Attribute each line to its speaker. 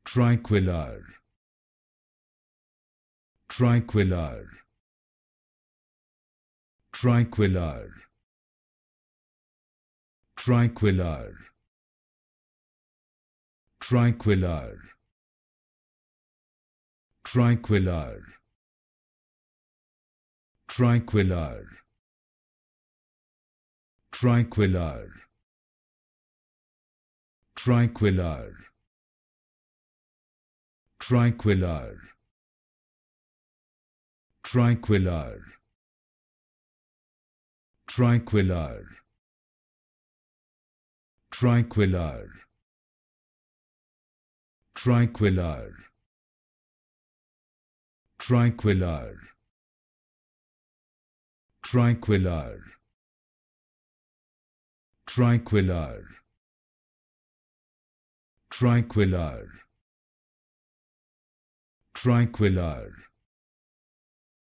Speaker 1: Triquilar, Triquilar, Triquilar, Triquilar, Triquilar, Triquilar, Triquilar, Triquilar, Triquilar, Triquilar, Triquilar, Triquilar, Triquilar, Triquilar, Triquilar, Triquilar, Triquilar, Triquilar, Triquilar,